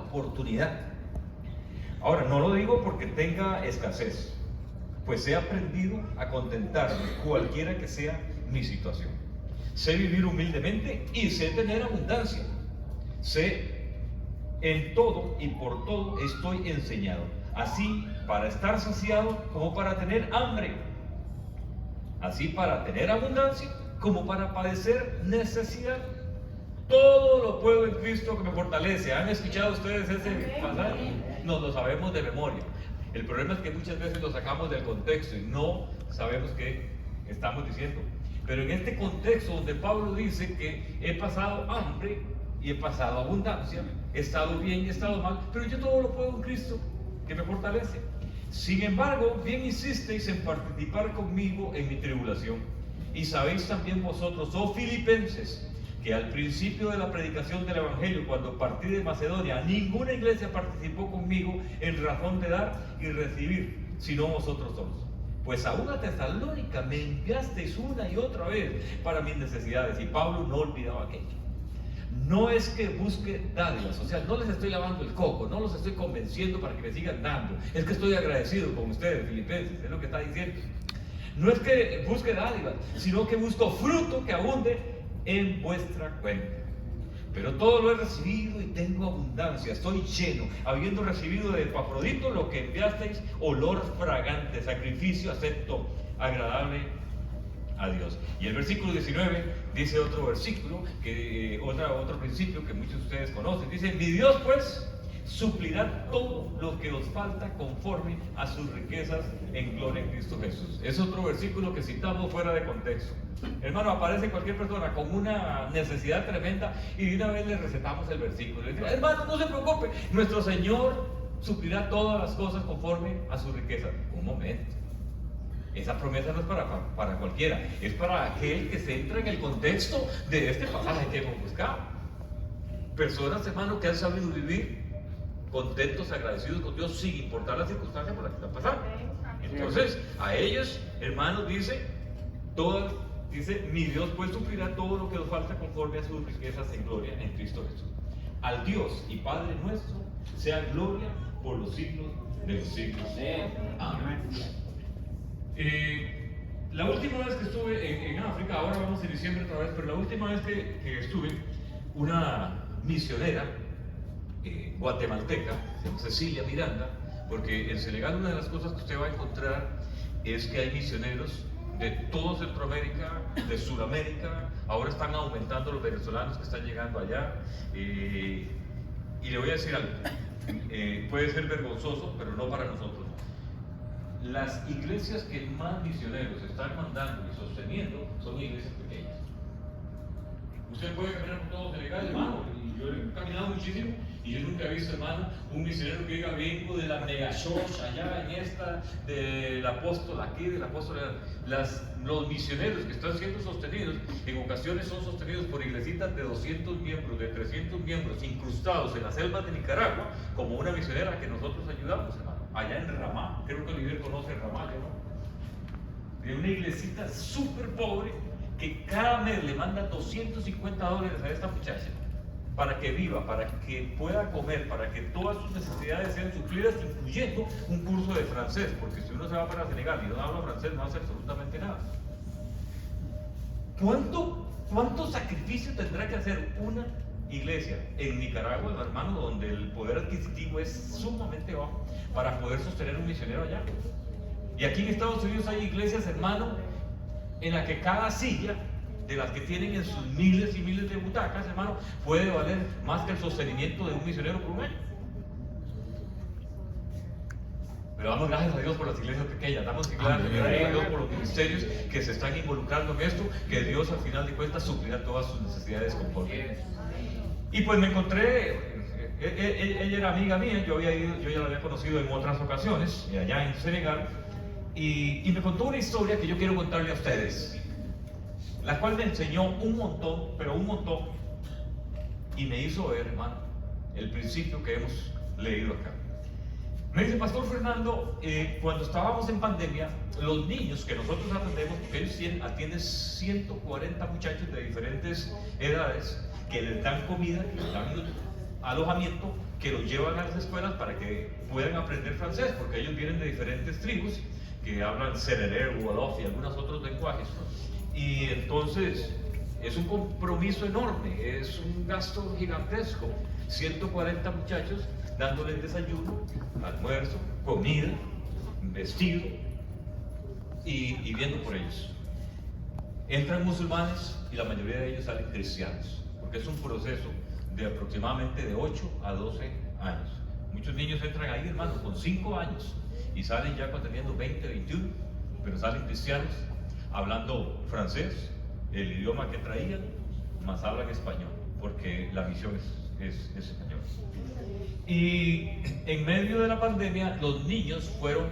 oportunidad. Ahora, no lo digo porque tenga escasez, pues he aprendido a contentarme cualquiera que sea mi situación. Sé vivir humildemente y sé tener abundancia. Sé en todo y por todo estoy enseñado, así para estar saciado como para tener hambre, así para tener abundancia como para padecer necesidad. Todo lo puedo en Cristo que me fortalece. ¿Han escuchado ustedes ese pasaje? Nos lo sabemos de memoria. El problema es que muchas veces lo sacamos del contexto y no sabemos qué estamos diciendo. Pero en este contexto donde Pablo dice que he pasado hambre y he pasado abundancia, he estado bien y he estado mal, pero yo todo lo puedo en Cristo que me fortalece. Sin embargo, bien hicisteis en participar conmigo en mi tribulación. Y sabéis también vosotros, oh filipenses, que al principio de la predicación del Evangelio, cuando partí de Macedonia, ninguna iglesia participó conmigo en razón de dar y recibir, sino vosotros solos. Pues aún a Tesalónica me enviasteis una y otra vez para mis necesidades, y Pablo no olvidaba aquello. No es que busque dádivas, o sea, no les estoy lavando el coco, no los estoy convenciendo para que me sigan dando, es que estoy agradecido con ustedes, filipenses, es lo que está diciendo. No es que busque dádivas, sino que busco fruto que abunde en vuestra cuenta. Pero todo lo he recibido y tengo abundancia, estoy lleno, habiendo recibido de Epafrodito lo que enviasteis, olor fragante, sacrificio acepto, agradable a Dios. Y el versículo 19 dice otro versículo, otro principio que muchos de ustedes conocen. Dice: mi Dios pues suplirá todo lo que os falta conforme a sus riquezas en gloria en Cristo Jesús. Es otro versículo que citamos fuera de contexto. Hermano, aparece cualquier persona con una necesidad tremenda y de una vez le recetamos el versículo. Le decimos: hermano, no se preocupe, nuestro Señor suplirá todas las cosas conforme a su riqueza. Un momento. Esa promesa no es para cualquiera, es para aquel que se entra en el contexto de este pasaje que hemos buscado. Personas, hermano, que han sabido vivir contentos, agradecidos con Dios sin importar la circunstancia por la que están pasando. Entonces, a ellos, hermanos, dice, mi Dios pues suplirá todo lo que nos falta conforme a sus riquezas en gloria en Cristo Jesús. Al Dios y Padre nuestro sea gloria por los siglos de los siglos. Amén. La última vez que estuve en África, ahora vamos en diciembre otra vez, pero la última vez que estuve, una misionera guatemalteca, se llama Cecilia Miranda, porque en Senegal una de las cosas que usted va a encontrar es que hay misioneros de todo Centroamérica, de Sudamérica. Ahora están aumentando los venezolanos que están llegando allá, y le voy a decir algo, puede ser vergonzoso, pero no para nosotros. Las iglesias que más misioneros están mandando y sosteniendo son iglesias pequeñas. Usted puede caminar por todo Senegal, hermano, y yo he caminado muchísimo y yo nunca he visto, hermano, un misionero que diga: vengo de la megachurch allá en esta, del apóstol aquí, del apóstol allá. Los misioneros que están siendo sostenidos, en ocasiones son sostenidos por iglesitas de 200 miembros, de 300 miembros, incrustados en las selvas de Nicaragua, como una misionera que nosotros ayudamos, hermano, allá en Ramá. Creo que Oliver conoce Ramá, ¿no? De una iglesita súper pobre que cada mes le manda $250 a esta muchacha para que viva, para que pueda comer, para que todas sus necesidades sean suplidas, incluyendo un curso de francés, porque si uno se va para Senegal y no habla francés, no hace absolutamente nada. ¿Cuánto sacrificio tendrá que hacer una iglesia en Nicaragua, hermano, donde el poder adquisitivo es sumamente bajo, para poder sostener un misionero allá? Y aquí en Estados Unidos hay iglesias, hermano, en la que cada silla de las que tienen en sus miles y miles de butacas, hermano, puede valer más que el sostenimiento de un misionero por un año. Pero damos gracias a Dios por las iglesias pequeñas, damos gracias a Dios por los ministerios que se están involucrando en esto, que Dios al final de cuentas suplirá todas sus necesidades conforme. Y pues me encontré, ella era amiga mía, yo ya la había conocido en otras ocasiones, allá en Senegal, y me contó una historia que yo quiero contarle a ustedes, la cual me enseñó un montón, pero un montón, y me hizo ver, hermano, el principio que hemos leído acá. Me dice: Pastor Fernando, cuando estábamos en pandemia, los niños que nosotros atendemos, porque ellos atienden 140 muchachos de diferentes edades, que les dan comida, que les dan alojamiento que los llevan a las escuelas para que puedan aprender francés, porque ellos vienen de diferentes tribus que hablan Sererer, Wolof y algunos otros lenguajes. Y entonces es un compromiso enorme, es un gasto gigantesco. 140 muchachos dándoles desayuno, almuerzo, comida, vestido y viendo por ellos. Entran musulmanes y la mayoría de ellos salen cristianos, porque es un proceso de aproximadamente de 8 a 12 años. Muchos niños entran ahí, hermano, con 5 años y salen ya teniendo 20, 21, pero salen cristianos, hablando francés, el idioma que traían, más hablan español, porque la misión es español. Y en medio de la pandemia, los niños fueron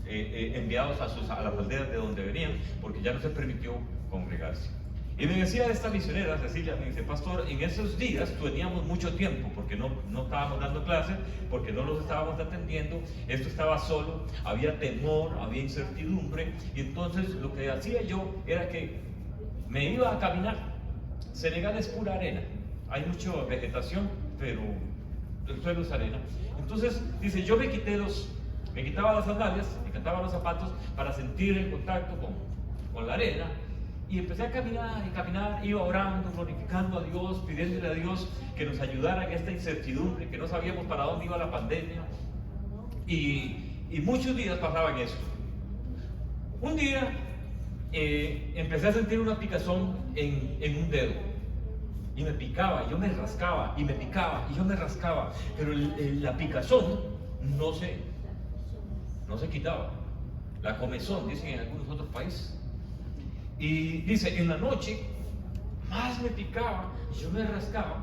enviados a las aldeas de donde venían, porque ya no se permitió congregarse. Y me decía esta misionera, Cecilia, me dice: pastor, en esos días teníamos mucho tiempo, porque no estábamos dando clases, porque no los estábamos atendiendo, esto estaba solo, había temor, había incertidumbre, y entonces lo que hacía yo era que me iba a caminar. Senegal es pura arena, hay mucha vegetación, pero el suelo es arena. Entonces, dice, yo me quitaba las sandalias, me quitaba los zapatos para sentir el contacto con la arena, y empecé a caminar y caminar, iba orando, glorificando a Dios, pidiéndole a Dios que nos ayudara en esta incertidumbre, que no sabíamos para dónde iba la pandemia, y muchos días pasaban eso. Un día empecé a sentir una picazón en un dedo, y me picaba, y yo me rascaba, y me picaba, y yo me rascaba, pero la picazón no se quitaba. La comezón, dicen en algunos otros países. Y dice, en la noche más me picaba, y yo me rascaba,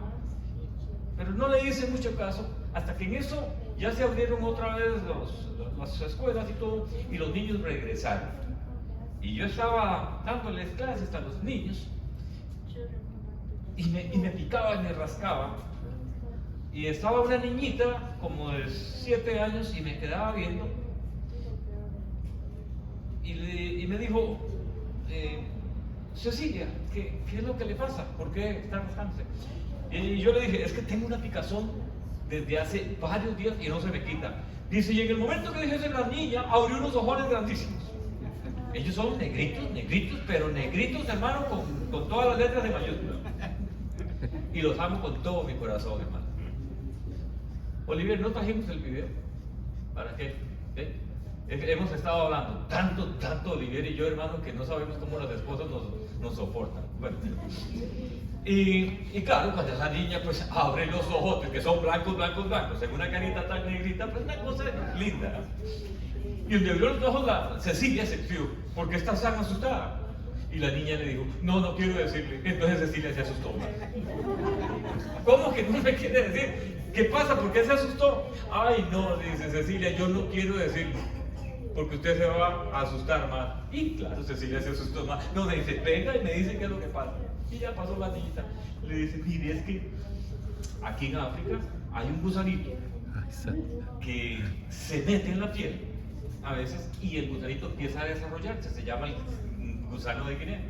pero no le hice mucho caso, hasta que en eso ya se abrieron otra vez las escuelas y todo, y los niños regresaron. Y yo estaba dándoles clases a los niños, y me picaba y me rascaba, y estaba una niñita como de 7 años y me quedaba viendo, y me dijo, Cecilia, ¿qué es lo que le pasa? ¿Por qué está rascándose? Y yo le dije, es que tengo una picazón desde hace varios días y no se me quita. Dice, y en el momento que dije eso, la niña abrió unos ojones grandísimos. Ellos son negritos, pero negritos, hermano, con todas las letras de mayúsculas. Y los amo con todo mi corazón, hermano. Oliver, ¿no trajimos el video? ¿Para qué? Hemos estado hablando tanto Olivier y yo, hermano, que no sabemos cómo las esposas nos soportan. Bueno, y claro, cuando esa niña pues abre los ojos, que son blancos, en una carita tan negrita, pues una cosa linda. Y donde abrió los ojos, Cecilia se fió, ¿por qué estás tan asustada? Y la niña le dijo, no quiero decirle. Entonces Cecilia se asustó. ¿Cómo que no me quiere decir? ¿Qué pasa? ¿Por qué se asustó? Ay, no, dice Cecilia, yo no quiero decirle, porque usted se va a asustar más. Y claro, Cecilia se asustó más. No, me dice, venga y me dice qué es lo que pasa. Y ya pasó la niñita. Le dice, mire, es que aquí en África hay un gusanito que se mete en la piel a veces y el gusanito empieza a desarrollarse. Se llama el gusano de Guinea.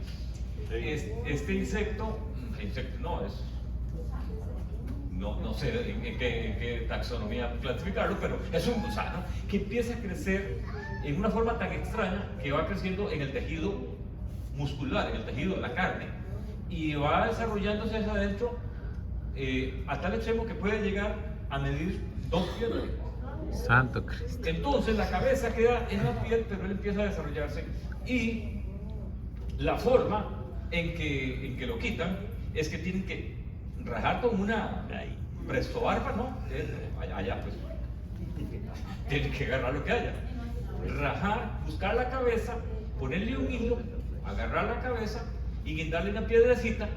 Este insecto no sé en qué taxonomía clasificarlo, pero es un gusano que empieza a crecer en una forma tan extraña que va creciendo en el tejido muscular, en el tejido de la carne, y va desarrollándose hacia adentro a tal extremo que puede llegar a medir 2 pies. Santo Cristo. Entonces la cabeza queda en la piel, pero él empieza a desarrollarse, y la forma en que lo quitan es que tienen que rajar con una presto barba, ¿no? Allá pues tienen que agarrar lo que haya, rajar, buscar la cabeza, ponerle un hilo, agarrar la cabeza y guindarle una piedrecita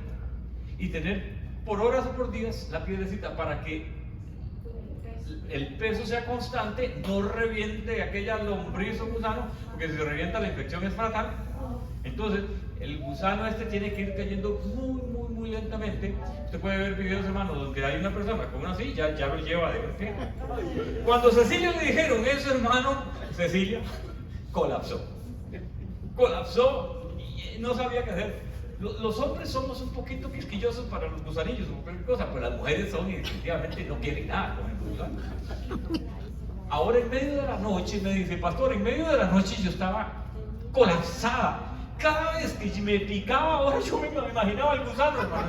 y tener por horas o por días la piedrecita para que el peso sea constante, no reviente aquella lombriz o gusano, porque si se revienta la infección es fatal. Entonces el gusano tiene que ir cayendo muy lentamente. Usted puede ver videos, hermano, donde hay una persona con una silla, ya lo lleva de pie. Cuando Cecilia le dijeron eso, hermano, Cecilia colapsó y no sabía qué hacer. Los hombres somos un poquito quisquillosos para los gusanillos o cualquier cosa, pero las mujeres son y definitivamente no quieren nada con el gusano. Ahora en medio de la noche me dice, pastor, en medio de la noche yo estaba colapsada. Cada vez que me picaba, ahora yo me imaginaba el gusano, hermano.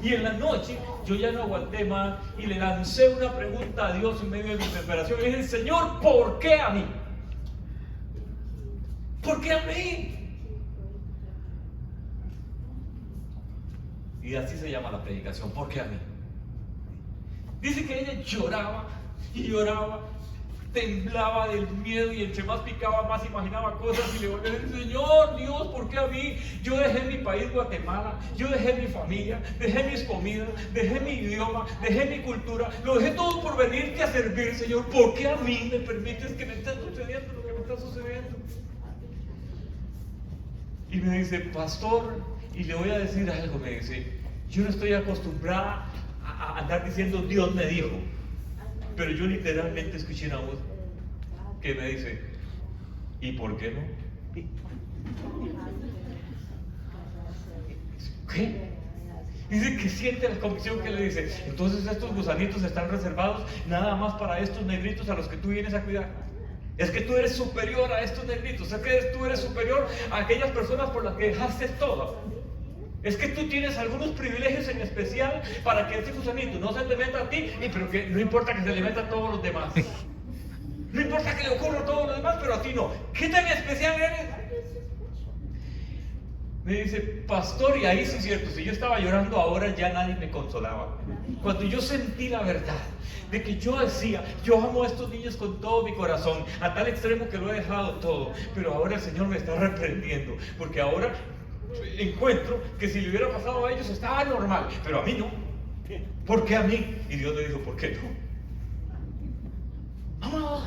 Y en la noche yo ya no aguanté más y le lancé una pregunta a Dios en medio de mi desesperación. Le dije, Señor, ¿por qué a mí? ¿Por qué a mí? Y así se llama la predicación, ¿por qué a mí? Dice que ella lloraba y lloraba, temblaba del miedo y entre más picaba más imaginaba cosas y le volvía a decir, Señor Dios, ¿por qué a mí? Yo dejé mi país Guatemala, yo dejé mi familia, dejé mis comidas, dejé mi idioma, dejé mi cultura, lo dejé todo por venirte a servir, Señor. ¿Por qué a mí me permites que me esté sucediendo lo que me está sucediendo? Y me dice, pastor, y le voy a decir algo, me dice, yo no estoy acostumbrada a andar diciendo Dios me dijo, pero yo literalmente escuché una voz que me dice, ¿y por qué no? ¿Qué? Dice que siente la convicción que le dice, entonces estos gusanitos están reservados nada más para estos negritos a los que tú vienes a cuidar. Es que tú eres superior a estos negritos, es que tú eres superior a aquellas personas por las que dejaste todo. Es que tú tienes algunos privilegios en especial para que este gusanito no se le meta a ti, pero que no importa que se le meta a todos los demás. No importa que le ocurra a todos los demás, pero a ti no. ¿Qué tan especial eres? Me dice, pastor, y ahí sí es cierto, si yo estaba llorando ahora ya nadie me consolaba. Cuando yo sentí la verdad de que yo decía, yo amo a estos niños con todo mi corazón, a tal extremo que lo he dejado todo, pero ahora el Señor me está reprendiendo, porque ahora encuentro que si le hubiera pasado a ellos estaba normal, pero a mí no. ¿Por qué a mí? Y Dios le dijo, ¿por qué no? Amado,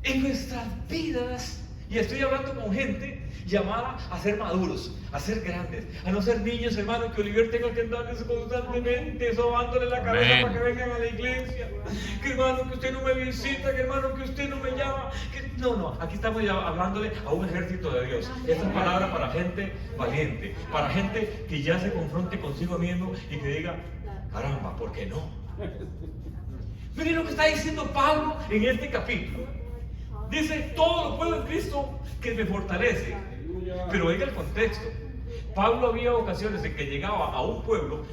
en nuestras vidas, y estoy hablando con gente llamada a ser maduros, a ser grandes, a no ser niños, hermano, que Oliver tenga que andarles constantemente sobándole la cabeza para que vengan a la iglesia, que hermano, que usted no me visita, que hermano, que usted no me llama, que... No, aquí estamos ya hablándole a un ejército de Dios. Esta es palabra para gente valiente, para gente que ya se confronte consigo mismo y que diga, caramba, ¿por qué no? Miren lo que está diciendo Pablo en este capítulo. Dice, todo lo puedo en Cristo que me fortalece. Pero oiga el contexto. Pablo había ocasiones en que llegaba a un pueblo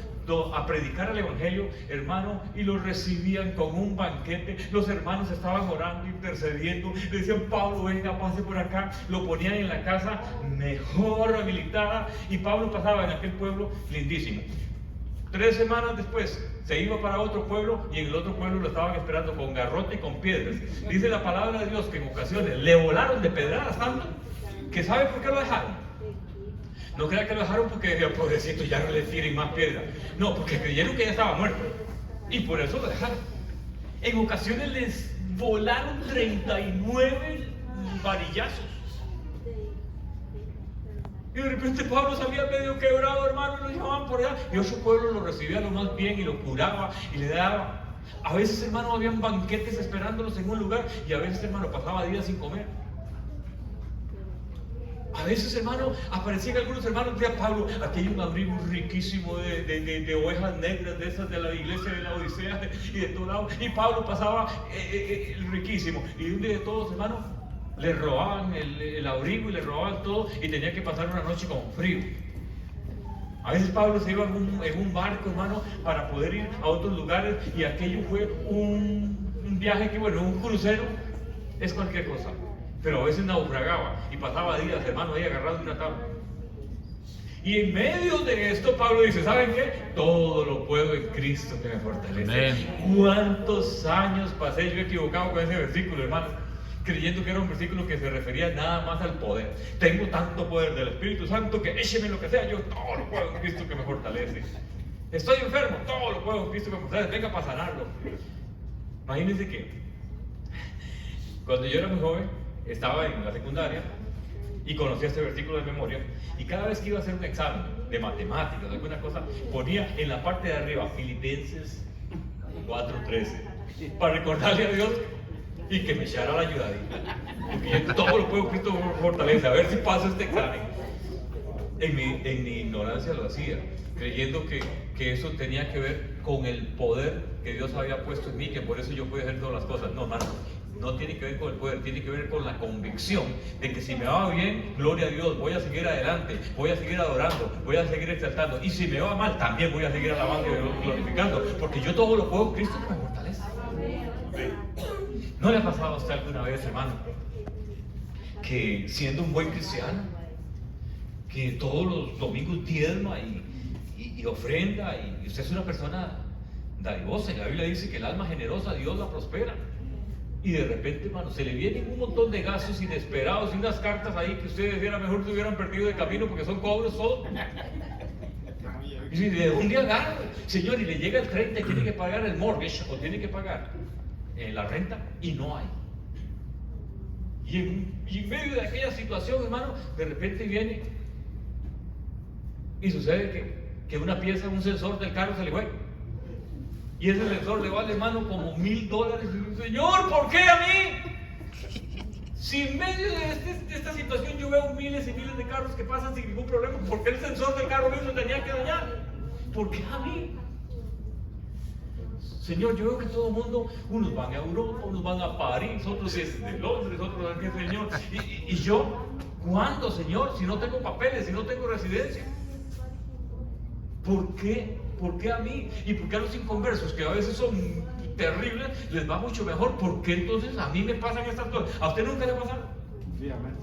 a predicar el evangelio, hermano, y los recibían con un banquete. Los hermanos estaban orando, intercediendo. Le decían, Pablo, venga, pase por acá. Lo ponían en la casa mejor habilitada. Y Pablo pasaba en aquel pueblo lindísimo. 3 semanas después se iba para otro pueblo y en el otro pueblo lo estaban esperando con garrote y con piedras. Dice la palabra de Dios que en ocasiones le volaron de pedradas tanto que ¿sabe por qué lo dejaron? No crea que lo dejaron porque pobrecito ya no le tiren más piedras. No, porque creyeron que ya estaba muerto y por eso lo dejaron. En ocasiones les volaron 39 varillazos. Y de repente Pablo salía medio quebrado, hermano, y lo llevaban por allá. Y otro pueblo lo recibía lo más bien y lo curaba y le daba. A veces, hermano, habían banquetes esperándolos en un lugar y a veces, hermano, pasaba días sin comer. A veces, hermano, aparecían algunos hermanos, decía Pablo, aquí hay un abrigo riquísimo de ovejas negras, de esas de la iglesia de la Odisea y de todo lado. Y Pablo pasaba riquísimo. Y un día de todos, hermano, le robaban el abrigo y le robaban todo y tenía que pasar una noche con frío. A veces Pablo se iba en un barco, hermano, para poder ir a otros lugares y aquello fue un viaje que, bueno, un crucero es cualquier cosa. Pero a veces naufragaba y pasaba días, hermano, ahí agarrado en una tabla. Y en medio de esto Pablo dice, ¿saben qué? Todo lo puedo en Cristo que me fortalece. Amén. ¿Cuántos años pasé yo equivocado con ese versículo, hermano? Creyendo que era un versículo que se refería nada más al poder. Tengo tanto poder del Espíritu Santo que écheme lo que sea, yo todo lo puedo en Cristo que me fortalece. Estoy enfermo, todo lo puedo en Cristo que me fortalece, venga para sanarlo. Imagínense que cuando yo era muy joven, estaba en la secundaria y conocía este versículo de memoria, y cada vez que iba a hacer un examen de matemáticas, alguna cosa, ponía en la parte de arriba Filipenses 4:13 para recordarle a Dios y que me echara la ayudadita, porque yo todo lo puedo en Cristo fortalece, a ver si paso este examen. En mi ignorancia lo hacía, creyendo que eso tenía que ver con el poder que Dios había puesto en mí, que por eso yo podía hacer todas las cosas. No, hermano, no tiene que ver con el poder, tiene que ver con la convicción de que si me va bien, gloria a Dios, voy a seguir adelante, voy a seguir adorando, voy a seguir exaltando. Y si me va mal, también voy a seguir alabando y glorificando, porque yo todo lo puedo en Cristo que me fortalece. ¿No le ha pasado a usted alguna vez, hermano, que siendo un buen cristiano, que todos los domingos diezma y ofrenda, y usted es una persona dadivosa, y la Biblia dice que el alma generosa Dios la prospera, y de repente, hermano, se le vienen un montón de gastos inesperados y unas cartas ahí que ustedes era mejor que hubieran perdido de camino porque son cobros todos? Y si de un día agarra, señor, y le llega el 30 y tiene que pagar el mortgage o tiene que pagar la renta, y no hay. Y en medio de aquella situación, hermano, de repente viene y sucede que una pieza, un sensor del carro se le fue. Y ese sensor le vale, hermano, como $1000. Y dice, Señor, ¿por qué a mí? Si en medio de esta situación yo veo miles y miles de carros que pasan sin ningún problema, ¿por qué el sensor del carro mismo tenía que dañar? ¿Por qué a mí? Señor, yo veo que todo el mundo, unos van a Europa, unos van a París, otros de Londres, otros van a Señor. Y yo, ¿cuándo, Señor? Si no tengo papeles, si no tengo residencia. ¿Por qué? ¿Por qué a mí? ¿Y por qué a los inconversos, que a veces son terribles, les va mucho mejor? ¿Por qué entonces a mí me pasan estas cosas? ¿A usted nunca le pasaron? Sí, amén.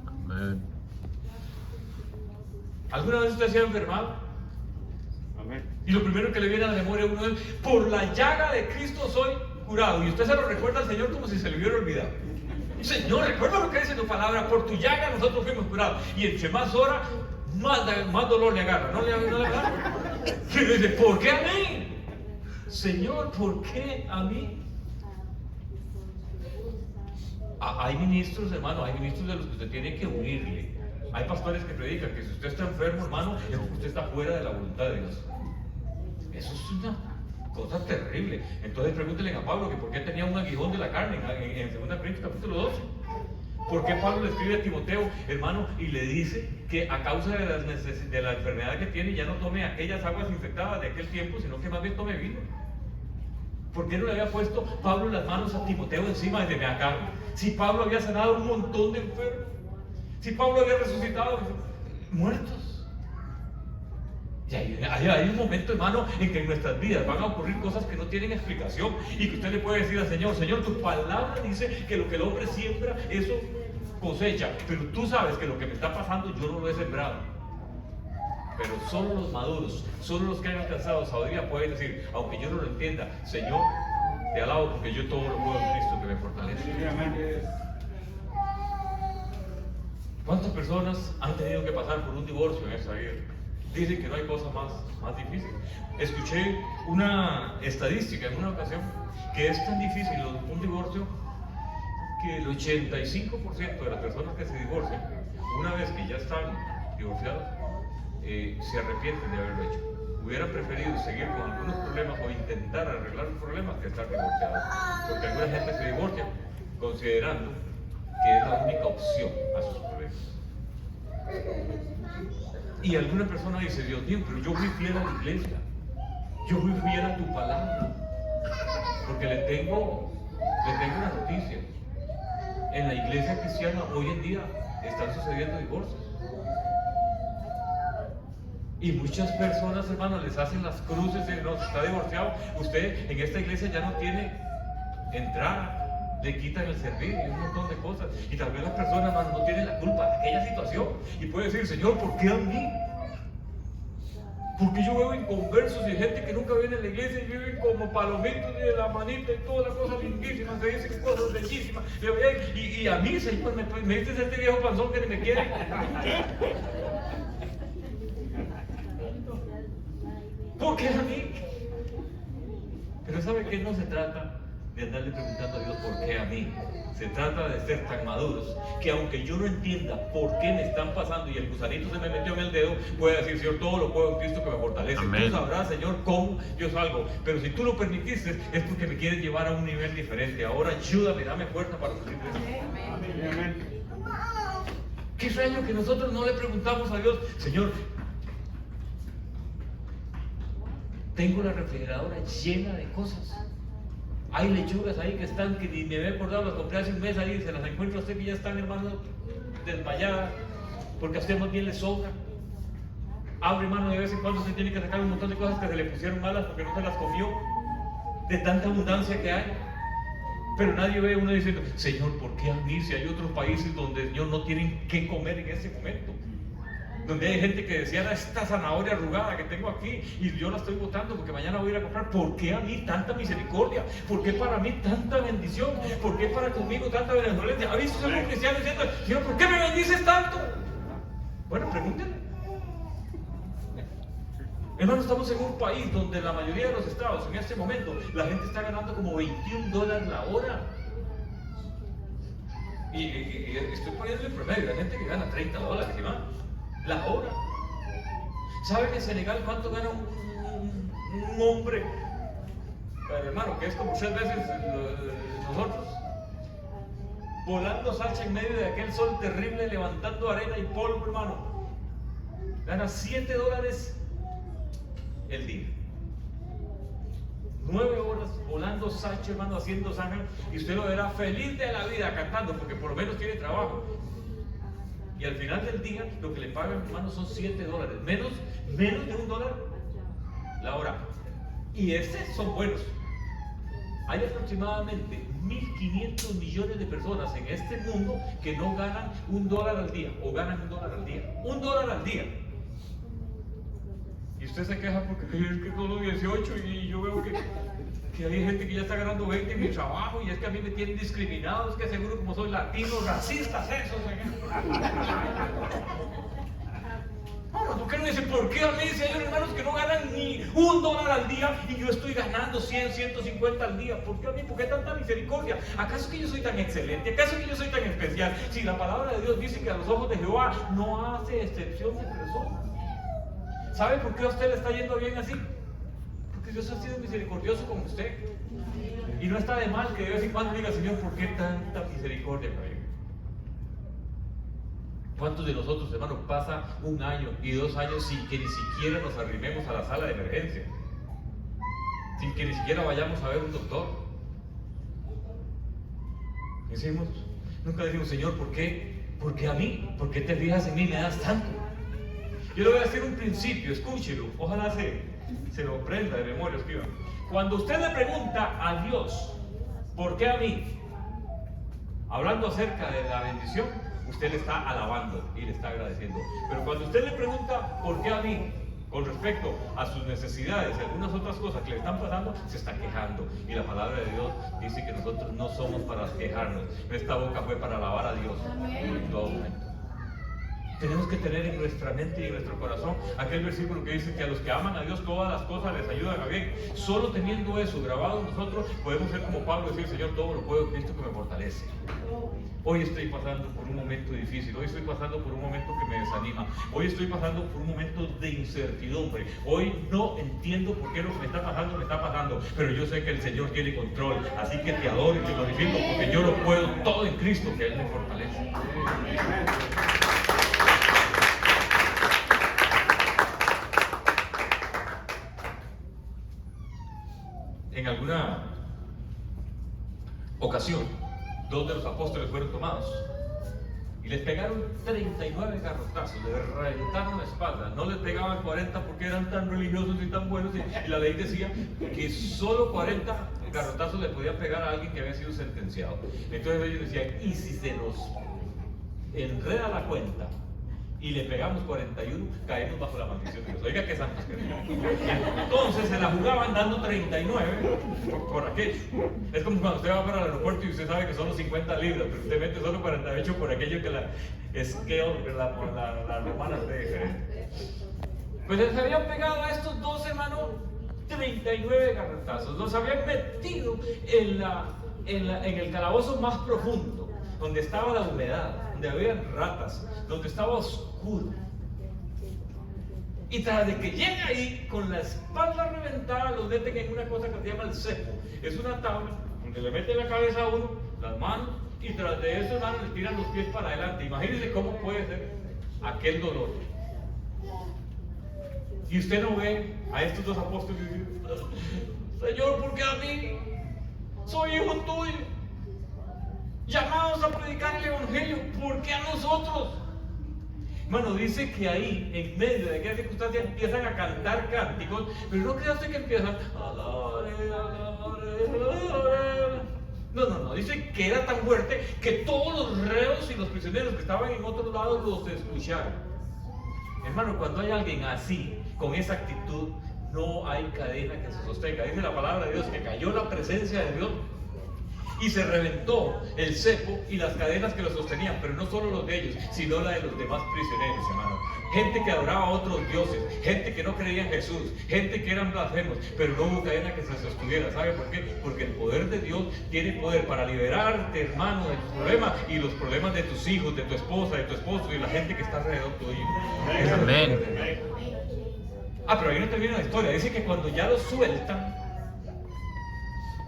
Amén. ¿Alguna vez usted se ha enfermado? Amén. Y lo primero que le viene a la memoria a uno es, por la llaga de Cristo soy curado. Y usted se lo recuerda al Señor como si se le hubiera olvidado. Señor, recuerda lo que dice tu palabra, por tu llaga nosotros fuimos curados. Y entre más hora, más dolor le agarra. ¿No le agarra? Y dice, ¿por qué a mí? Señor, ¿por qué a mí? Hay ministros, hermano, hay ministros de los que usted tiene que huirle. Hay pastores que predican que si usted está enfermo, hermano, es porque usted está fuera de la voluntad de Dios. Eso es una cosa terrible. Entonces pregúntenle a Pablo que por qué tenía un aguijón de la carne en 2 Corintios capítulo 12. ¿Por qué Pablo le escribe a Timoteo, hermano, y le dice que a causa de la enfermedad que tiene ya no tome aquellas aguas infectadas de aquel tiempo, sino que más bien tome vino? ¿Por qué no le había puesto Pablo las manos a Timoteo encima desde acá? Si Pablo había sanado un montón de enfermos, si Pablo había resucitado muertos. Y hay un momento, hermano, en que en nuestras vidas van a ocurrir cosas que no tienen explicación y que usted le puede decir al Señor, Señor, tu palabra dice que lo que el hombre siembra, eso cosecha, pero tú sabes que lo que me está pasando yo no lo he sembrado. Pero solo los maduros, solo los que han alcanzado sabiduría pueden decir, aunque yo no lo entienda, Señor, te alabo porque yo todo lo puedo en Cristo que me fortalece. Sí, amén. ¿Cuántas personas han tenido que pasar por un divorcio en esta vida? Dicen que no hay cosa más difícil. Escuché una estadística en una ocasión que es tan difícil un divorcio que el 85% de las personas que se divorcian, una vez que ya están divorciadas, se arrepienten de haberlo hecho. Hubieran preferido seguir con algunos problemas o intentar arreglar los problemas que estar divorciados. Porque alguna gente se divorcia considerando que es la única opción a sus problemas. Y alguna persona dice, Dios mío, pero yo fui fiel a la iglesia, yo fui fiel a tu palabra, porque le tengo una noticia. En la iglesia cristiana hoy en día están sucediendo divorcios. Y muchas personas, hermanos, les hacen las cruces de no, está divorciado. Usted en esta iglesia ya no tiene entrada, le quitan el servicio y un montón de cosas. Y tal vez las personas, hermanos, no tienen la culpa de aquella situación. Y puede decir, Señor, ¿por qué a mí? Porque yo veo inconversos y gente que nunca viene a la iglesia y viven como palomitos de la manita y todas las cosas lindísimas, se dicen cosas bellísimas. Y a mí, Señor, me dices este viejo panzón que ni me quiere. ¿Por qué a mí? Pero ¿sabe qué? No se trata de andarle preguntando a Dios por qué a mí. Se trata de ser tan maduros que aunque yo no entienda por qué me están pasando y el gusanito se me metió en el dedo, pueda decir, Señor, todo lo puedo en Cristo que me fortalece. Amén. Tú sabrás, Señor, cómo yo salgo. Pero si tú lo permitiste, es porque me quieres llevar a un nivel diferente. Ahora ayúdame, dame fuerza para salir de eso. Amén. Qué extraño que nosotros no le preguntamos a Dios, Señor, tengo la refrigeradora llena de cosas. Hay lechugas ahí que están, que ni me había acordado, las compré hace un mes ahí, se las encuentro a usted que ya están, hermano, desmayadas, porque a usted más bien le sobra. Abre, hermano, de vez en cuando se tiene que sacar un montón de cosas que se le pusieron malas porque no se las comió, de tanta abundancia que hay. Pero nadie ve a uno diciendo, Señor, ¿por qué a mí si hay otros países donde, Señor, no tienen qué comer en ese momento? Donde hay gente que decía, esta zanahoria arrugada que tengo aquí y yo la estoy botando porque mañana voy a ir a comprar. ¿Por qué a mí tanta misericordia? ¿Por qué para mí tanta bendición? ¿Por qué para conmigo tanta benevolencia? ¿Ha visto algún cristiano diciendo, Señor, ¿por qué me bendices tanto? Bueno, pregúntenle. Hermano, estamos en un país donde la mayoría de los estados en este momento la gente está ganando como $21 la hora. Y estoy poniendo el promedio, la gente que gana $30 y más la hora. ¿Saben en Senegal cuánto gana un hombre? Hermano, que es como 3 veces nosotros. Volando salcha en medio de aquel sol terrible, levantando arena y polvo, hermano. Gana $7 el día. 9 horas volando salcha, hermano, haciendo zanja, y usted lo verá feliz de la vida cantando, porque por lo menos tiene trabajo. Y al final del día, lo que le pagan, hermano, son $7. Menos de $1 la hora. Y estos son buenos. Hay aproximadamente 1.500 millones de personas en este mundo que no ganan $1 al día, o ganan $1 al día. $1 al día. Y usted se queja porque es que solo 18 y yo veo que hay gente que ya está ganando 20 en mi trabajo y es que a mí me tienen discriminado, es que seguro como soy latino, racistas esos. Ahora, ¿por qué no dice, por qué a mí si hay hermanos que no ganan ni $1 al día y yo estoy ganando 100, 150 al día? ¿Por qué a mí? ¿Por qué tanta misericordia? ¿Acaso que yo soy tan excelente? ¿Acaso que yo soy tan especial? Si la palabra de Dios dice que a los ojos de Jehová no hace excepción de personas. ¿Sabe por qué a usted le está yendo bien así? Porque Dios ha sido misericordioso con usted. Y no está de mal que de vez en cuando diga, Señor, ¿por qué tanta misericordia conmigo? ¿Cuántos de nosotros, hermanos, pasa 1 año y 2 años sin que ni siquiera nos arrimemos a la sala de emergencia? Sin que ni siquiera vayamos a ver un doctor. Decimos, nunca decimos, Señor, ¿por qué? ¿Por qué a mí? ¿Por qué te fijas en mí y me das tanto? Yo le voy a hacer un principio, escúchelo, ojalá se lo aprenda de memoria, escriba. Cuando usted le pregunta a Dios, ¿por qué a mí? Hablando acerca de la bendición, usted le está alabando y le está agradeciendo. Pero cuando usted le pregunta, ¿por qué a mí? Con respecto a sus necesidades y algunas otras cosas que le están pasando, se está quejando. Y la palabra de Dios dice que nosotros no somos para quejarnos. Esta boca fue para alabar a Dios en todo momento. Tenemos que tener en nuestra mente y en nuestro corazón aquel versículo que dice que a los que aman a Dios todas las cosas les ayudan a bien. Solo teniendo eso grabado en nosotros podemos ser como Pablo y decir, Señor, todo lo puedo en Cristo que me fortalece. Hoy estoy pasando por un momento difícil, hoy estoy pasando por un momento que me desanima, hoy estoy pasando por un momento de incertidumbre, hoy no entiendo por qué lo que me está pasando, pero yo sé que el Señor tiene control, así que te adoro y te glorifico porque yo lo puedo todo en Cristo que Él me fortalece. En alguna ocasión, 2 de los apóstoles fueron tomados y les pegaron 39 garrotazos, les reventaron la espalda. No les pegaban 40 porque eran tan religiosos y tan buenos, y la ley decía que solo 40 garrotazos le podían pegar a alguien que había sido sentenciado. Entonces ellos decían, ¿y si se nos enreda la cuenta y le pegamos 41, caemos bajo la maldición de Dios? Oiga, qué santos que eran. Entonces se la jugaban dando 39 por aquello. Es como cuando usted va para el aeropuerto y usted sabe que son los 50 libras, pero usted mete solo 48 por aquello que la scale, ¿verdad? Por la romana esté diferente. Pues les habían pegado a estos 2 hermanos 39 garrotazos. Los habían metido en el calabozo más profundo, donde estaba la humedad, donde había ratas, donde estaba oscuro. Y tras de que llega ahí con la espalda reventada, los meten en una cosa que se llama el cepo. Es una tabla donde le meten la cabeza a uno, las manos y tras de eso, hermano, le tiran los pies para adelante. Imagínense cómo puede ser aquel dolor. Y usted no ve a estos dos apóstoles diciendo: Señor, ¿por qué a mí? Soy hijo tuyo, llamados a predicar el evangelio, ¿por qué a nosotros? Hermano, dice que ahí, en medio de aquella circunstancia, empiezan a cantar cánticos, pero no crea usted que empiezan no, dice que era tan fuerte que todos los reos y los prisioneros que estaban en otros lados los escucharon. Hermano, cuando hay alguien así, con esa actitud, no hay cadena que se sostenga. Dice la palabra de Dios que cayó la presencia de Dios y se reventó el cepo y las cadenas que lo sostenían, pero no solo los de ellos, sino la de los demás prisioneros, hermano. Gente que adoraba a otros dioses, gente que no creía en Jesús, gente que eran blasfemos, pero no hubo cadena que se sostuviera. ¿Sabe por qué? Porque el poder de Dios tiene poder para liberarte, hermano, de tus problemas y los problemas de tus hijos, de tu esposa, de tu esposo y de la gente que está alrededor tuyo. Amén. Pero ahí no termina la historia. Dice que cuando ya lo sueltan,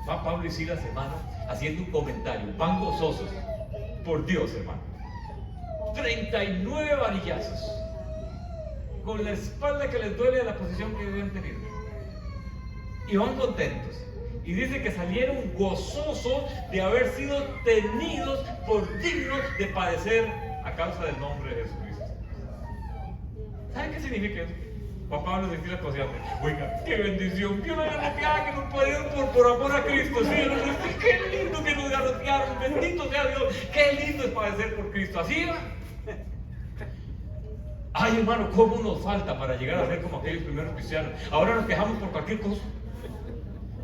va Pablo y Silas, hermano, haciendo un comentario: van gozosos por Dios, hermano. 39 varillazos, con la espalda que les duele de la posición que habían tenido, y van contentos. Y dice que salieron gozosos de haber sido tenidos por dignos de padecer a causa del nombre de Jesucristo. ¿Saben qué significa eso? Juan Pablo se la consciente: oiga, qué bendición, que nos garrotearon, que nos pudieron por amor a Cristo. Sí, qué lindo que nos garrotearon, bendito sea Dios, qué lindo es padecer por Cristo. Así va. Ay, hermano, cómo nos falta para llegar a ser como aquellos primeros cristianos. Ahora nos quejamos por cualquier cosa.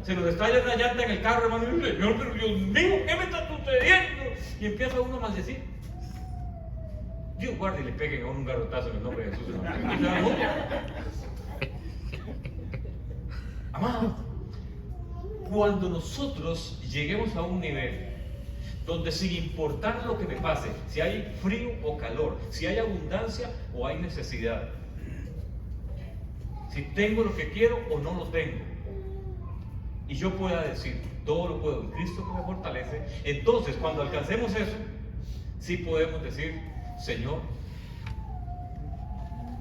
Se nos estalla una llanta en el carro, hermano, y Señor, pero Dios mío, ¿qué me está sucediendo? Y empieza uno a maldecir. Dios guarde y le peguen a uno un garrotazo en el nombre de Jesús, hermano. Amado, cuando nosotros lleguemos a un nivel donde, sin importar lo que me pase, si hay frío o calor, si hay abundancia o hay necesidad, si tengo lo que quiero o no lo tengo, y yo pueda decir: todo lo puedo en Cristo que me fortalece, entonces cuando alcancemos eso, sí podemos decir: Señor,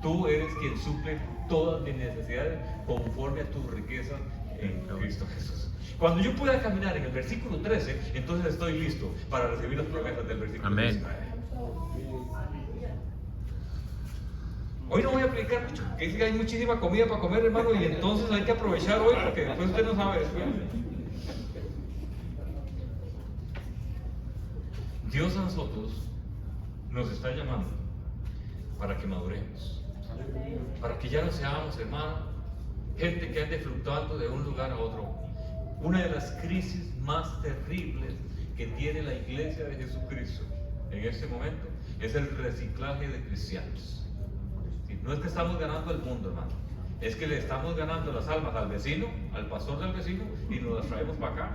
tú eres quien suple todas mis necesidades conforme a tus riquezas en Cristo Jesús. Cuando yo pueda caminar en el versículo 13, entonces estoy listo para recibir las promesas del versículo 19. Hoy no voy a predicar mucho, porque dice que hay muchísima comida para comer, hermano, y entonces hay que aprovechar hoy, porque después usted no sabe después. Dios a nosotros nos está llamando para que maduremos, para que ya no seamos, hermano, gente que ande fluctuando de un lugar a otro. Una de las crisis más terribles que tiene la iglesia de Jesucristo en este momento es el reciclaje de cristianos. ¿Sí? No es que estamos ganando el mundo, hermano, es que le estamos ganando las almas al vecino, al pastor del vecino, y nos las traemos para acá.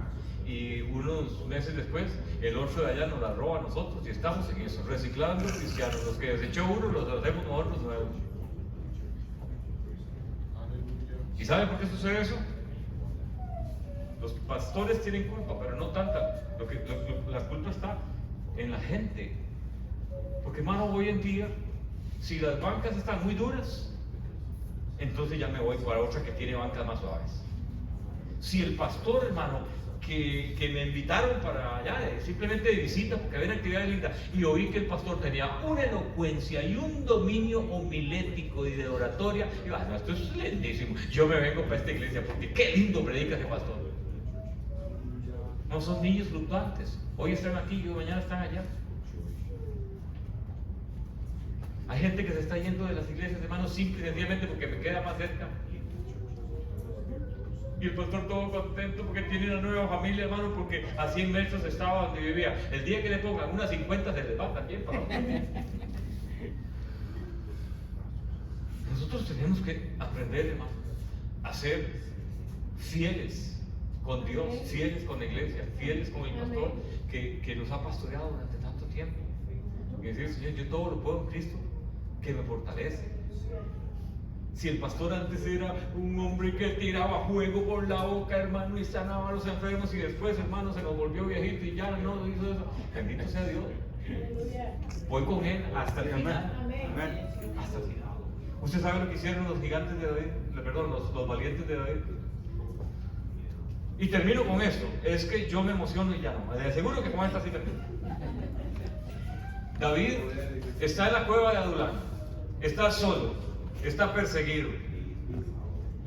Y unos meses después, el orfeo de allá nos la roba a nosotros, y estamos en eso, reciclando cristianos. Los que desechó uno, los hacemos nosotros nuevos. ¿Y saben por qué sucede eso? Los pastores tienen culpa, pero no tanta. La culpa está en la gente. Porque, hermano, hoy en día, si las bancas están muy duras, entonces ya me voy para otra que tiene bancas más suaves. Si el pastor, hermano, que me invitaron para allá, simplemente de visita, porque había una actividad linda, y oí que el pastor tenía una elocuencia y un dominio homilético y de oratoria, y bueno, esto es lindísimo, yo me vengo para esta iglesia porque qué lindo predica ese pastor. No son niños fluctuantes, hoy están aquí y mañana están allá. Hay gente que se está yendo de las iglesias, hermano, simple y sencillamente porque me queda más cerca. Y el pastor todo contento porque tiene una nueva familia, hermano, porque a 100 metros estaba donde vivía. El día que le pongan unas 50 se les va también para Nosotros tenemos que aprender, hermano, a ser fieles con Dios, fieles con la iglesia, fieles con el pastor que nos ha pastoreado durante tanto tiempo. Y decir: Señor, yo todo lo puedo en Cristo que me fortalece. Si el pastor antes era un hombre que tiraba fuego por la boca, hermano, y sanaba a los enfermos, y después, hermano, se nos volvió viejito y ya no hizo eso. Bendito sea Dios. Voy con él hasta el final. Amén. Hasta el final. ¿Usted sabe lo que hicieron los gigantes de David? Perdón, los valientes de David. Y termino con esto. Es que yo me emociono y ya no. Les aseguro que con esta sí termino. David está en la cueva de Adulán. Está solo. Está perseguido.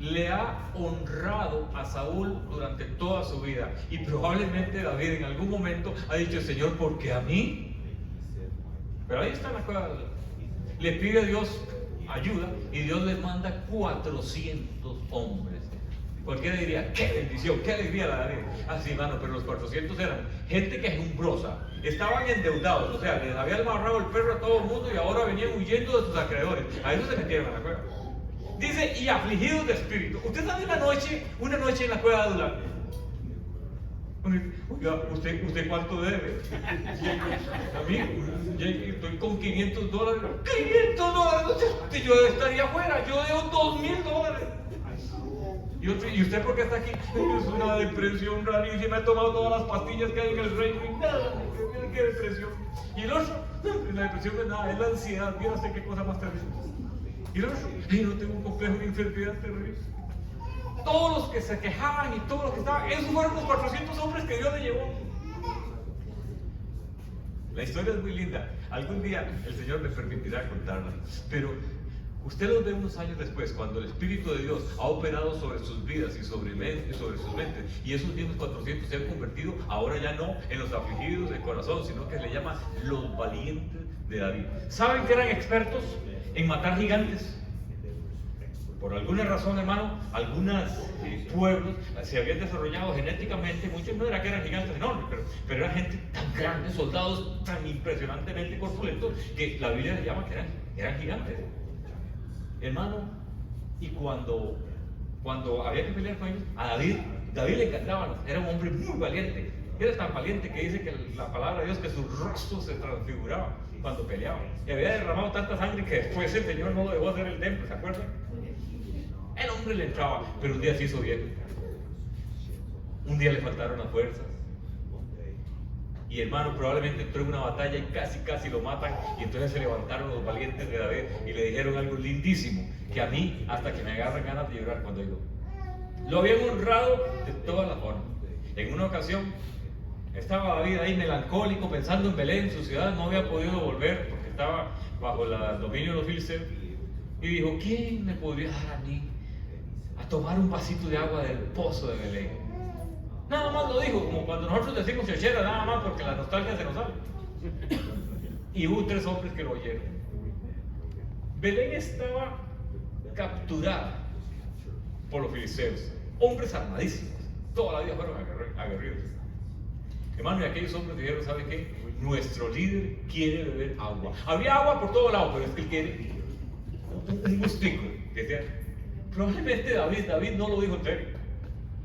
Le ha honrado a Saúl durante toda su vida. Y probablemente David en algún momento ha dicho: Señor, ¿por qué a mí? Pero ahí está en la cueva de Adulán. Le pide a Dios ayuda y Dios les manda 400 hombres. Cualquiera diría: qué bendición, qué alegría la David. Así, hermano, pero los 400 eran gente quejumbrosa, estaban endeudados, o sea, les había amarrado el perro a todo el mundo y ahora venían huyendo de sus acreedores. A eso se metieron a la cueva. Dice: y afligidos de espíritu. Usted sabe una noche en la cueva de Adulán. Oiga, ¿usted cuánto debe? Amigo, ya estoy con $500. $500, yo estaría afuera, yo debo $2,000. ¿Y usted por qué está aquí? Es una depresión rarísima, he tomado todas las pastillas que hay en el reino y nada, qué depresión. Y el otro, la depresión no es nada, es la ansiedad, mira usted qué cosa más terrible. Y el otro, no tengo un complejo de infertilidad terrible. Todos los que se quejaban y todos los que estaban, esos fueron los 400 hombres que Dios le llevó. La historia es muy linda. Algún día el Señor me permitirá contarla. Pero usted los ve unos años después, cuando el Espíritu de Dios ha operado sobre sus vidas y sobre sus mentes, y esos mismos 400 se han convertido ahora ya no en los afligidos de corazón, sino que le llama los valientes de David. ¿Saben que eran expertos en matar gigantes? Por alguna razón, hermano, algunos pueblos se habían desarrollado genéticamente, muchos no era que eran gigantes enormes, pero eran gente tan grande, soldados tan impresionantemente corpulentos, que la Biblia les llama que eran gigantes. Hermano, y cuando había que pelear con ellos, a David le encantaba, era un hombre muy valiente. Era tan valiente que dice que la palabra de Dios, que su rostro se transfiguraba cuando peleaba. Y había derramado tanta sangre que después el Señor no lo dejó hacer el templo, ¿se acuerdan? El hombre le entraba, pero un día se hizo viejo. Un día le faltaron las fuerzas. Y hermano, probablemente entró en una batalla y casi lo matan. Y entonces se levantaron los valientes de David y le dijeron algo lindísimo, que a mí hasta que me agarran ganas de llorar cuando digo. Lo habían honrado de todas las formas. En una ocasión estaba David ahí melancólico, pensando en Belén, su ciudad. No había podido volver porque estaba bajo el dominio de los filisteos. Y dijo: ¿quién me podría dar a mí a tomar un vasito de agua del pozo de Belén? Nada más lo dijo, como cuando nosotros decimos chechera, nada más porque la nostalgia se nos sale. Y hubo 3 hombres que lo oyeron. Belén estaba capturada por los filisteos, hombres armadísimos, toda la vida fueron aguerridos. Hermano, y aquellos hombres dijeron: ¿sabe qué? Nuestro líder quiere beber agua. Había agua por todo lado, pero es que él quiere un gustico. Decía, probablemente David no lo dijo en serio,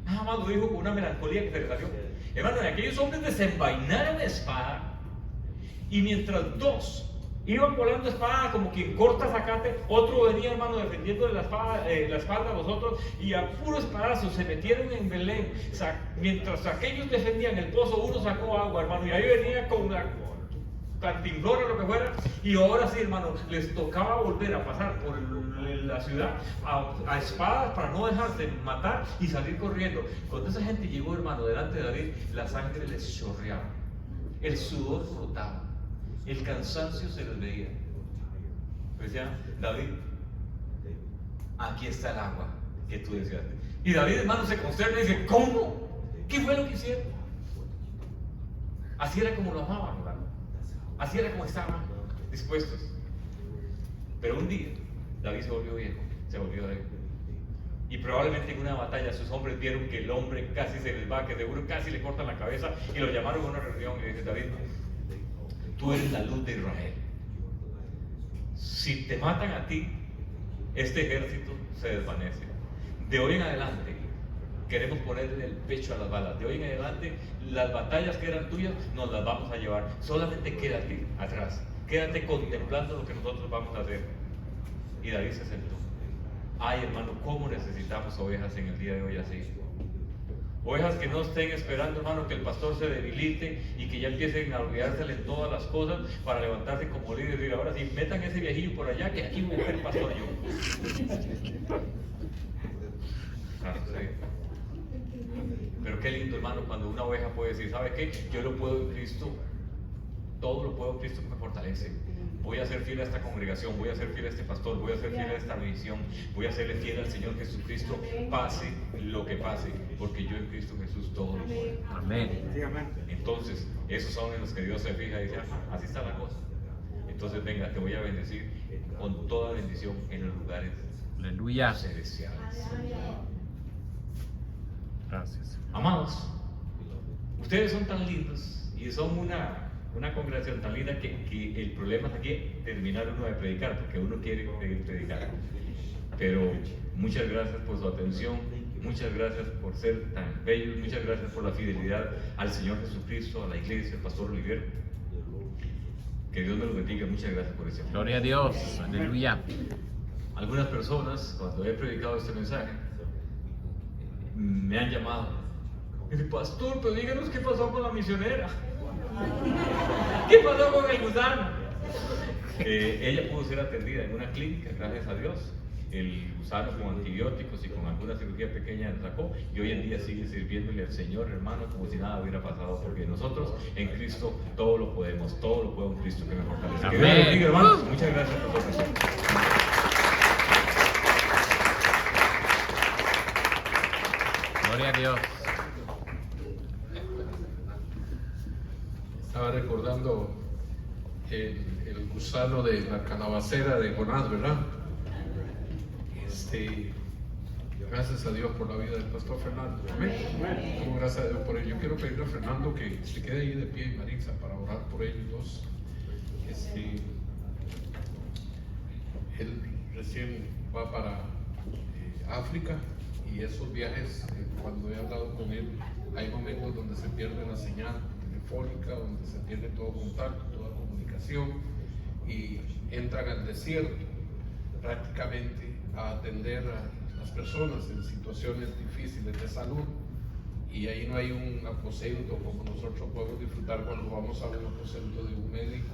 nada más lo dijo con una melancolía que se le salió. Hermano, y aquellos hombres desenvainaron la espada, y mientras 2 iban volando espada como quien corta zacate, otro venía, hermano, defendiéndole la espalda a los otros, y a puro espadazo se metieron en Belén. Mientras aquellos defendían el pozo, uno sacó agua, hermano, y ahí venía con la cantimplora o lo que fuera, y ahora sí, hermano, les tocaba volver a pasar por la ciudad a espadas para no dejarse matar y salir corriendo. Cuando esa gente llegó, hermano, delante de David, la sangre les chorreaba, el sudor brotaba, el cansancio se les veía. Pues decían: David, aquí está el agua que tú deseaste. Y David, hermano, se consterna y dice: ¿cómo? ¿Qué fue lo que hicieron? Así era como lo amaban, hermano. Así era como estaban dispuestos. Pero un día David se volvió viejo, se volvió débil. Y probablemente en una batalla sus hombres vieron que el hombre casi se les va, que seguro casi le cortan la cabeza, y lo llamaron a una reunión y le dicen: David, tú eres la luz de Israel. Si te matan a ti, este ejército se desvanece. De hoy en adelante queremos ponerle el pecho a las balas. De hoy en adelante las batallas que eran tuyas nos las vamos a llevar. Solamente quédate atrás, quédate contemplando lo que nosotros vamos a hacer. Y David se sentó. Ay, hermano, cómo necesitamos ovejas en el día de hoy así. Ovejas que no estén esperando, hermano, que el pastor se debilite y que ya empiecen a olvidársele en todas las cosas para levantarse como líder y decir, ahora sí, metan ese viejillo por allá que aquí voy a ser el pastor yo. Ah, sí. Pero qué lindo, hermano, cuando una oveja puede decir, ¿sabe qué? Yo lo puedo en Cristo, todo lo puedo en Cristo que me fortalece. Voy a ser fiel a esta congregación, voy a ser fiel a este pastor, voy a ser fiel a esta misión, voy a serle fiel al Señor Jesucristo, pase lo que pase, porque yo en Cristo Jesús todo lo puedo. Amén. Efectivamente. Entonces, esos son en los que Dios se fija y dice, "Ah, así está la cosa. Entonces, venga, te voy a bendecir con toda bendición en los lugares Aleluya. celestiales". Gracias. Amados, ustedes son tan lindos y son una congregación tan linda que el problema es aquí terminar uno de predicar, porque uno quiere predicar. Pero muchas gracias por su atención, muchas gracias por ser tan bellos, muchas gracias por la fidelidad al Señor Jesucristo, a la iglesia, al pastor Oliver. Que Dios me lo bendiga, muchas gracias por ese amor. Gloria a Dios. Aleluya. Algunas personas, cuando he predicado este mensaje, me han llamado. Me dice, pastor, pero díganos qué pasó con la misionera. ¿Qué pasó con el gusano? Ella pudo ser atendida en una clínica, gracias a Dios. El gusano con antibióticos y con alguna cirugía pequeña la sacó y hoy en día sigue sirviéndole al Señor, hermano, como si nada hubiera pasado, porque nosotros en Cristo todo lo podemos, todo lo puedo en Cristo que me fortalece. Que Dios los bendiga, hermanos. Muchas gracias por su atención. Gloria a Dios. Estaba recordando el gusano de la calabacera de Jonás, ¿verdad? Gracias a Dios por la vida del pastor Fernando. Amén. Damos gracias a Dios por ello. Yo quiero pedirle a Fernando que se quede ahí de pie y Marisa para orar por ellos dos. Él recién va para África y esos viajes, cuando he hablado con él, hay momentos donde se pierde la señal telefónica, donde se pierde todo contacto, toda comunicación y entran al desierto prácticamente a atender a las personas en situaciones difíciles de salud y ahí no hay un aposento como nosotros podemos disfrutar cuando vamos a un aposento de un médico,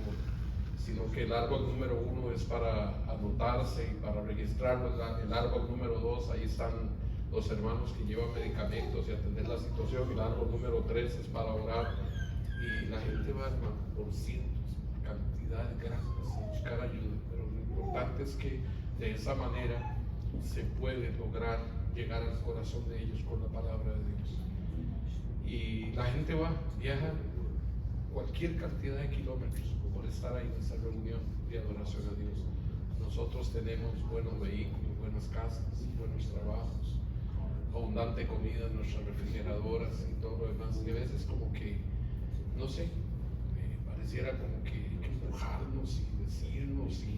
sino que el árbol número 1 es para anotarse y para registrarlo, el árbol número 2 ahí están los hermanos que llevan medicamentos y atender la situación, y el árbol número 3 es para orar y la gente va, hermano, por cientos, cantidades grandes a buscar ayuda, pero lo importante es que de esa manera se puede lograr llegar al corazón de ellos con la palabra de Dios. Y la gente viaja cualquier cantidad de kilómetros por estar ahí en esa reunión de adoración a Dios. Nosotros tenemos buenos vehículos, buenas casas, buenos trabajos, abundante comida en nuestras refrigeradoras y todo lo demás. Y a veces como que, no sé, pareciera como que empujarnos y decirnos y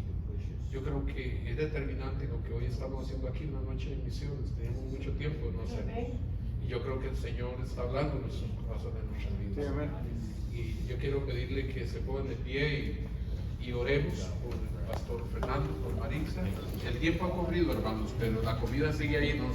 yo creo que es determinante lo que hoy estamos haciendo aquí en la noche de misiones. Tenemos mucho tiempo de no hacerlo. Y yo creo que el Señor está hablando en nuestros corazones, en nuestras vidas. Y yo quiero pedirle que se pongan de pie y oremos por el pastor Fernando, por Marisa. El tiempo ha corrido, hermanos, pero la comida sigue ahí, no sé.